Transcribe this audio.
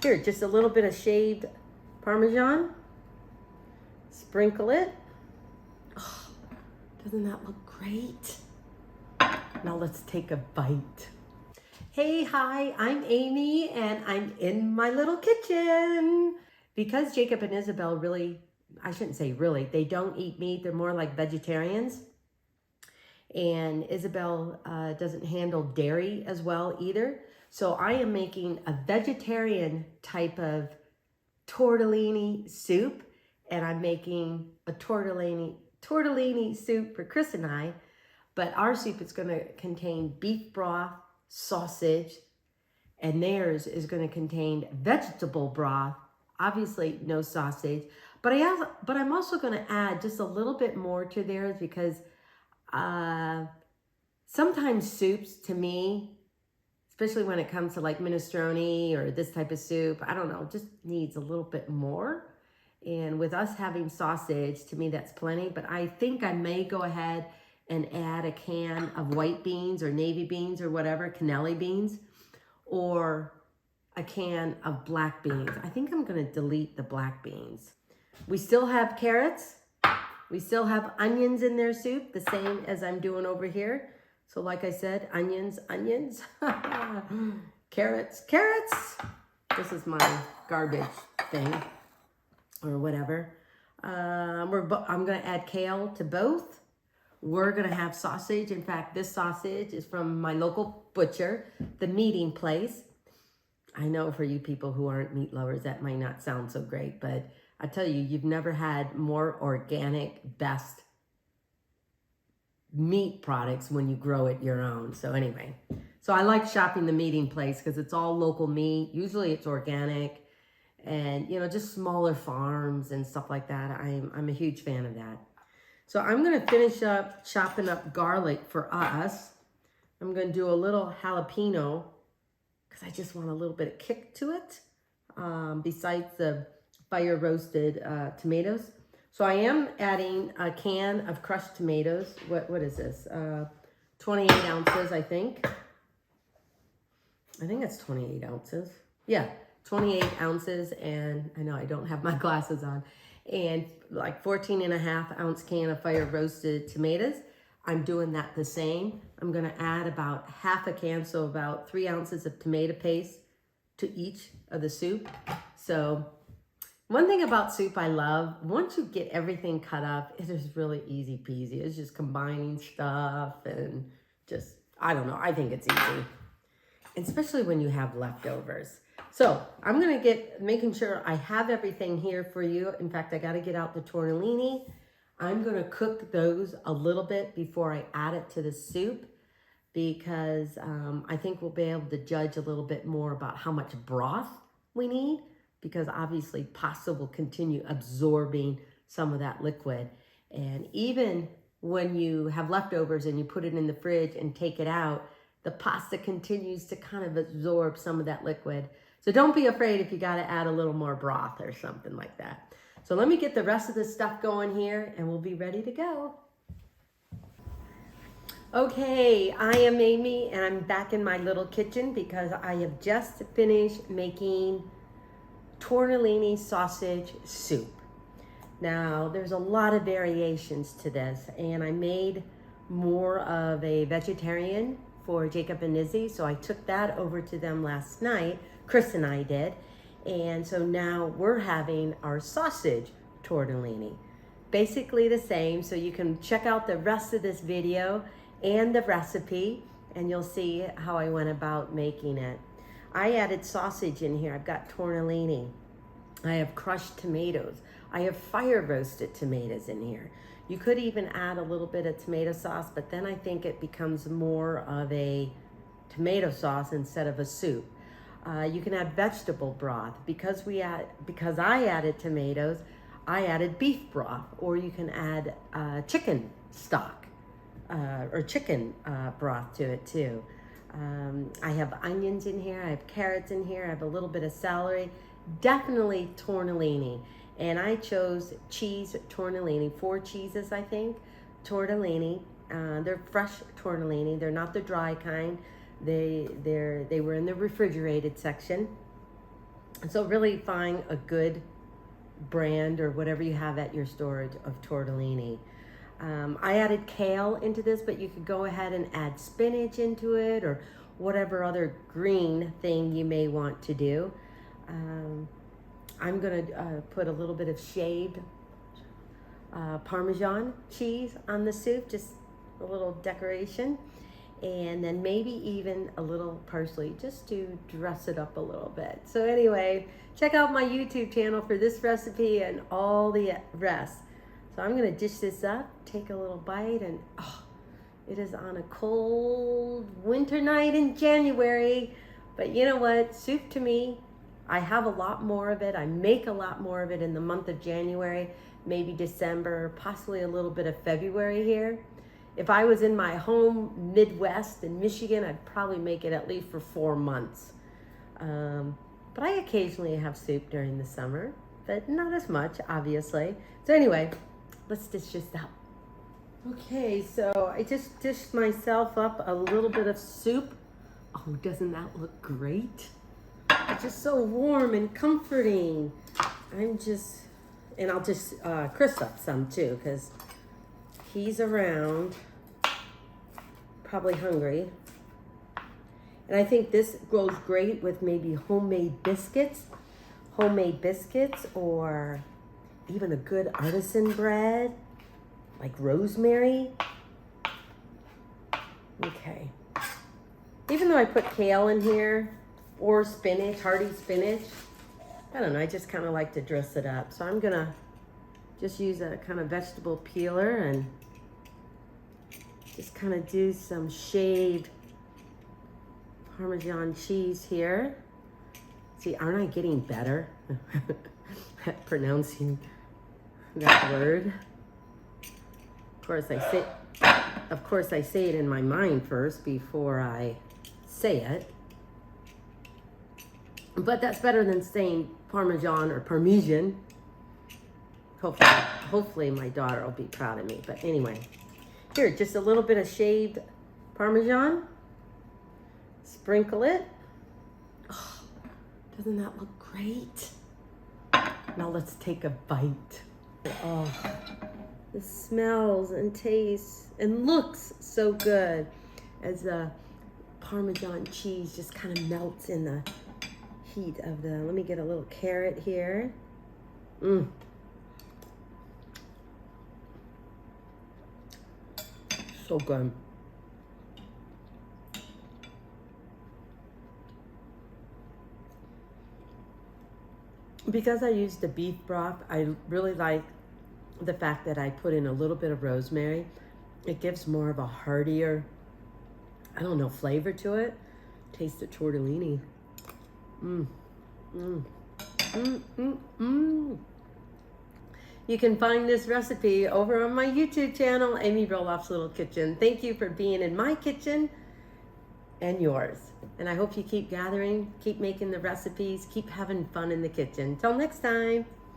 Here, just a little bit of shaved Parmesan. Sprinkle it. Oh, doesn't that look great? Now let's take a bite. Hey, hi, I'm Amy and I'm in my little kitchen. Because Jacob and Isabel really, I shouldn't say really, they don't eat meat. They're more like vegetarians. And Isabel doesn't handle dairy as well either. So I am making a vegetarian type of tortellini soup. And I'm making a tortellini soup for Chris and I. But our soup is going to contain beef broth, sausage, and theirs is going to contain vegetable broth. Obviously, no sausage. But I'm also going to add just a little bit more to theirs because sometimes soups, to me, especially when it comes to like minestrone or this type of soup, I don't know, just needs a little bit more. And with us having sausage, to me, that's plenty. But I think I may go ahead and add a can of white beans or navy beans or whatever, cannelli beans, or a can of black beans. I think I'm going to delete the black beans. We still have carrots. We still have onions in their soup, the same as I'm doing over here. So like I said, onions, carrots. This is my garbage thing or whatever. I'm going to add kale to both. We're going to have sausage. In fact, this sausage is from my local butcher, the meeting place. I know for you people who aren't meat lovers, that might not sound so great, but I tell you, you've never had more organic, best meat products when you grow it your own. So anyway, so I like shopping the meeting place because it's all local meat. Usually it's organic and, you know, just smaller farms and stuff like that. I'm a huge fan of that. So I'm going to finish up chopping up garlic for us. I'm going to do a little jalapeno because I just want a little bit of kick to it, besides the fire roasted tomatoes. So I am adding a can of crushed tomatoes. What is this? 28 ounces, I think. I think it's 28 ounces. Yeah, 28 ounces. And I know I don't have my glasses on. And like 14.5-ounce can of fire roasted tomatoes. I'm doing that the same. I'm going to add about half a can, so about 3 ounces of tomato paste to each of the soup. So one thing about soup I love, once you get everything cut up, it is really easy peasy. It's just combining stuff and just, I don't know, I think it's easy. And especially when you have leftovers. So I'm going to making sure I have everything here for you. In fact, I got to get out the tortellini. I'm going to cook those a little bit before I add it to the soup because I think we'll be able to judge a little bit more about how much broth we need because obviously pasta will continue absorbing some of that liquid. And even when you have leftovers and you put it in the fridge and take it out, the pasta continues to kind of absorb some of that liquid. So don't be afraid if you got to add a little more broth or something like that. So let me get the rest of the stuff going here and we'll be ready to go. Okay, I am Amy and I'm back in my little kitchen because I have just finished making tortellini sausage soup. Now, there's a lot of variations to this and I made more of a vegetarian for Jacob and Izzy, so I took that over to them last night. Chris and I did. And so now we're having our sausage tortellini. Basically the same, so you can check out the rest of this video and the recipe and you'll see how I went about making it. I added sausage in here. I've got tortellini. I have crushed tomatoes. I have fire roasted tomatoes in here. You could even add a little bit of tomato sauce, but then I think it becomes more of a tomato sauce instead of a soup. You can add vegetable broth. Because I added tomatoes, I added beef broth, or you can add chicken stock or chicken broth to it too. I have onions in here, I have carrots in here, I have a little bit of celery, definitely tortellini. And I chose cheese tortellini, 4 cheeses I think, tortellini. They're fresh tortellini, they're not the dry kind. They were in the refrigerated section. So really find a good brand or whatever you have at your storage of tortellini. I added kale into this, but you could go ahead and add spinach into it or whatever other green thing you may want to do. I'm gonna put a little bit of shaved Parmesan cheese on the soup, just a little decoration. And then maybe even a little parsley just to dress it up a little bit. So anyway, check out my YouTube channel for this recipe and all the rest. So I'm gonna dish this up, take a little bite, and oh, it is on a cold winter night in January. But you know what, soup to me, I have a lot more of it. I make a lot more of it in the month of January, maybe December, possibly a little bit of February here. If I was in my home Midwest in Michigan, I'd probably make it at least for 4 months. But I occasionally have soup during the summer, but not as much, obviously. So anyway, let's dish this up. Okay, so I just dished myself up a little bit of soup. Oh, doesn't that look great? It's just so warm and comforting. And I'll just Chris up some too, because he's around, probably hungry. And I think this goes great with maybe homemade biscuits or even a good artisan bread, like rosemary. Okay. Even though I put kale in here or spinach, hearty spinach, I don't know, I just kind of like to dress it up. So I'm gonna just use a kind of vegetable peeler and just kind of do some shaved Parmesan cheese here. See, aren't I getting better at pronouncing that word? Of course I say it in my mind first before I say it. But that's better than saying Parmesan or Parmesan. Hopefully my daughter will be proud of me. But anyway, here, just a little bit of shaved Parmesan. Sprinkle it. Oh, doesn't that look great? Now let's take a bite. Oh, this smells and tastes and looks so good as the Parmesan cheese just kind of melts in the heat of the, let me get a little carrot here. So good. Because I used the beef broth, I really like the fact that I put in a little bit of rosemary. It gives more of a heartier, I don't know, flavor to it. Taste the tortellini. You can find this recipe over on my YouTube channel, Amy Roloff's Little Kitchen. Thank you for being in my kitchen and yours. And I hope you keep gathering, keep making the recipes, keep having fun in the kitchen. Till next time.